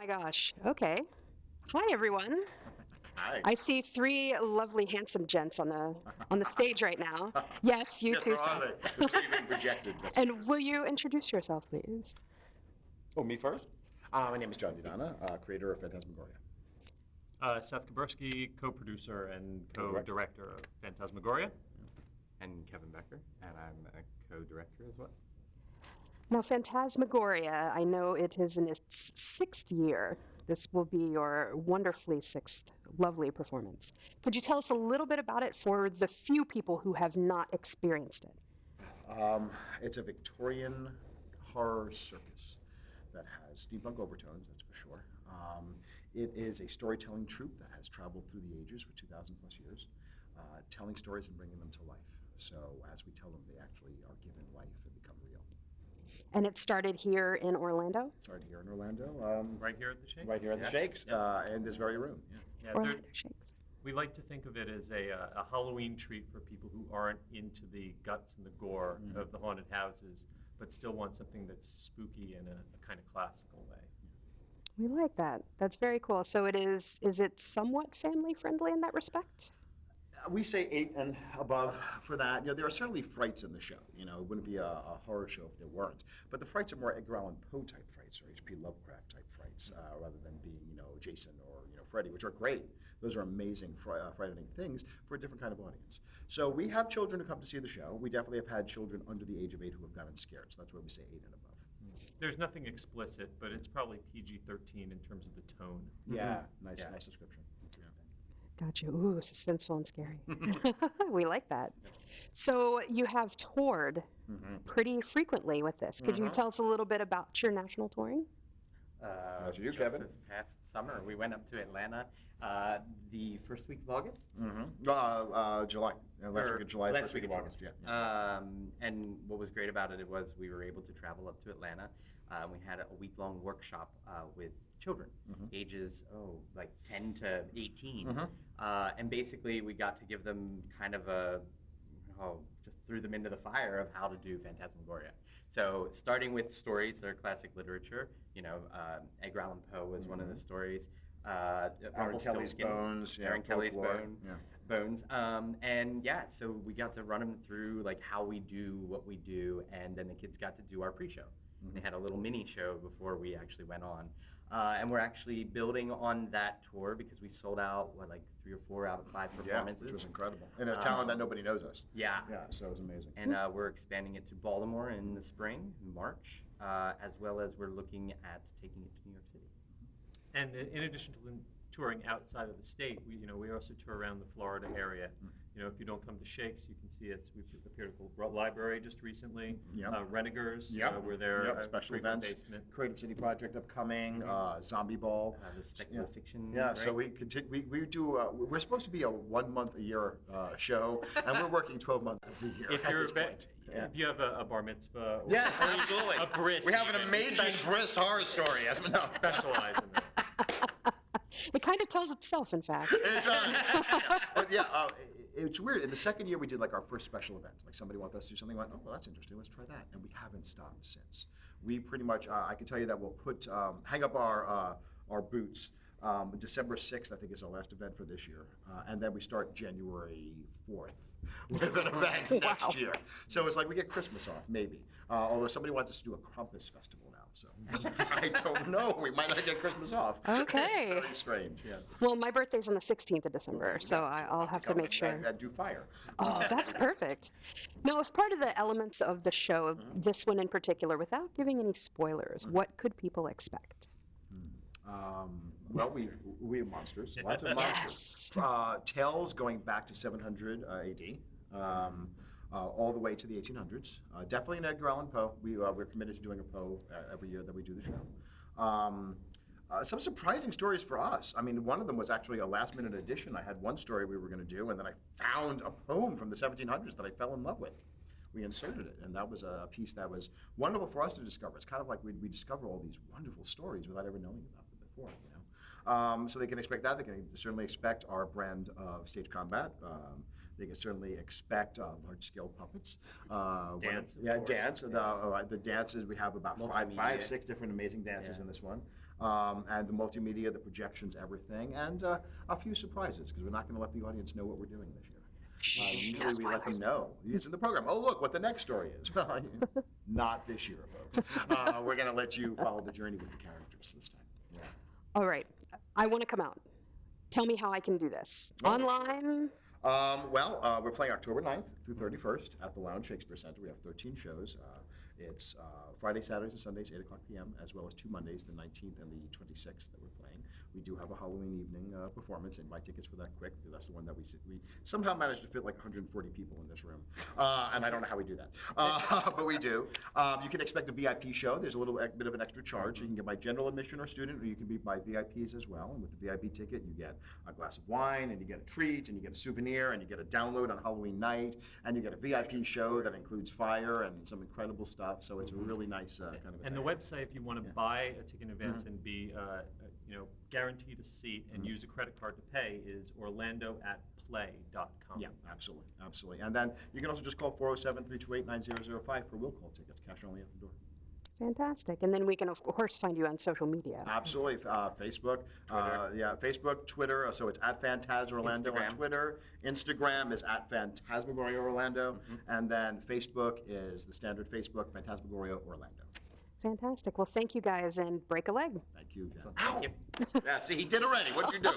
my gosh. Okay. Hi, everyone. Hi. I see three lovely, handsome gents on the stage right now. Yes, you too, Seth. The screen being projected. And will you introduce yourself, please? Oh, me first? My name is DiDonna, creator of Phantasmagoria. Seth Kubersky, co-producer and co-director of Phantasmagoria. And Kevin Becker, and I'm a co-director as well. Now, Phantasmagoria, I know it is in its 6th year. This will be your wonderfully 6th lovely performance. Could you tell us a little bit about it for the few people who have not experienced it? It's a Victorian horror circus that has steampunk overtones, that's for sure. It is a storytelling troupe that has traveled through the ages for 2,000 plus years, telling stories and bringing them to life. So as we tell them, they actually are given life and become real. And it started here in Orlando? Started here in Orlando. Right here at the Shakes? Right here at the Shakes, in this very room. Yeah, Orlando Shakes. we like to think of it as a Halloween treat for people who aren't into the guts and the gore of the haunted houses, but still want something that's spooky in a kind of classical way. We like that. That's very cool. So is it somewhat family friendly in that respect? We say 8 and above for that. You know, there are certainly frights in the show. You know, it wouldn't be a horror show if there weren't. But the frights are more Edgar Allan Poe type frights or H.P. Lovecraft type frights, rather than being, you know, Jason or, you know, Freddy, which are great. Those are amazing, frightening things for a different kind of audience. So we have children who come to see the show. We definitely have had children under the age of 8 who have gotten scared. So that's why we say 8 and above. There's nothing explicit, but it's probably PG-13 in terms of the tone. Yeah, nice description. Gotcha. Ooh, suspenseful and scary. We like that. So you have toured pretty frequently with this. Could you tell us a little bit about your national touring? You, just Kevin. this past summer, we went up to Atlanta the first week of August. July. Last week of July, last first week of week of August. Yeah. And what was great about it was we were able to travel up to Atlanta. We had a week-long workshop with children, ages like 10 to 18, and basically we got to give them kind of just threw them into the fire of how to do Phantasmagoria. So starting with stories that are classic literature, you know, Edgar Allan Poe was one of the stories. Aaron Kelly's Bones. Aaron Kelly's folklore. Bones. And yeah, so we got to run them through like how we do what we do, and then the kids got to do our pre-show. They had a little mini show before we actually went on. And we're actually building on that tour because we sold out, like 3 or 4 out of 5 performances. Yeah, which was incredible. In a town that nobody knows us. Yeah. Yeah, so it was amazing. And we're expanding it to Baltimore in the spring, in March, as well as we're looking at taking it to New York City. And in addition to touring outside of the state, we also tour around the Florida area. You know, if you don't come to Shakes, you can see us. We've appeared at the library just recently. Renegers, we're there. Special events. Basement. Creative City Project upcoming. Zombie Ball. The speculative fiction. Yeah, right? so we continue. We do. We're supposed to be a 1 month a year show, and we're working 12 months of the year. If you have a bar mitzvah, or yes, absolutely. a bris, we have an amazing bris horror story. Specialize in that. It kind of tells itself, in fact. It does. But yeah, it's weird. In the second year, we did like our first special event. Like somebody wanted us to do something. We went, oh, well, that's interesting. Let's try that. And we haven't stopped since. We pretty much, I can tell you that we'll hang up our boots. December 6th, I think, is our last event for this year. And then we start January 4th with an event next year. So it's like we get Christmas off, maybe. Although somebody wants us to do a Krampus festival now. So I don't know. We might not get Christmas off. Okay. It's very strange. Yeah. Well, my birthday's on the 16th of December, so I'll have to make sure. And do fire. Oh, that's perfect. Now, as part of the elements of the show, this one in particular, without giving any spoilers, what could people expect? Well, we have monsters. Lots of monsters. Tales going back to 700 AD, all the way to the 1800s. Definitely an Edgar Allan Poe. We're committed to doing a Poe every year that we do the show. Some surprising stories for us. I mean, one of them was actually a last-minute addition. I had one story we were going to do, and then I found a poem from the 1700s that I fell in love with. We inserted it, and that was a piece that was wonderful for us to discover. It's kind of like we discover all these wonderful stories without ever knowing about them before. You know? So they can expect that. They can certainly expect our brand of stage combat. They can certainly expect large-scale puppets. Dance. Dance. The dances, we have about 5, 6 different amazing dances in this one. and the multimedia, the projections, everything, and a few surprises, because we're not going to let the audience know what we're doing this year. Usually we let them know. It's in the program. Oh, look what the next story is. Not this year, folks. We're going to let you follow the journey with the characters this time. Yeah. All right. I want to come out. Tell me how I can do this. Online? We're playing October 9th through 31st at the Lounge Shakespeare Center. We have 13 shows. It's Fridays, Saturdays, and Sundays, 8 o'clock p.m., as well as 2 Mondays, the 19th and the 26th that we're playing. We do have a Halloween evening performance, and buy tickets for that quick, because that's the one that we somehow managed to fit like 140 people in this room. And I don't know how we do that, but we do. You can expect a VIP show. There's a little bit of an extra charge. You can get by general admission or student, or you can be by VIPs as well. And with the VIP ticket, you get a glass of wine, and you get a treat, and you get a souvenir, and you get a download on Halloween night, and you get a VIP show that includes fire and some incredible stuff. So it's a really nice kind of a And the thing. website, if you want to buy a ticket in advance and be guaranteed a seat and use a credit card to pay, is orlandoatplay.com. Yeah, absolutely. And then you can also just call 407-328-9005 for will call tickets, cash only at the door. Fantastic. And then we can, of course, find you on social media. Absolutely. Facebook, Twitter. Facebook, Twitter. So it's at Phantaz Orlando on Instagram. Twitter. Instagram is at Phantasmagoria Orlando. And then Facebook is the standard Facebook, Phantasmagoria Orlando. Fantastic. Well, thank you guys, and break a leg. Thank you. Thank you. Yeah, see, he did already. What'd you do?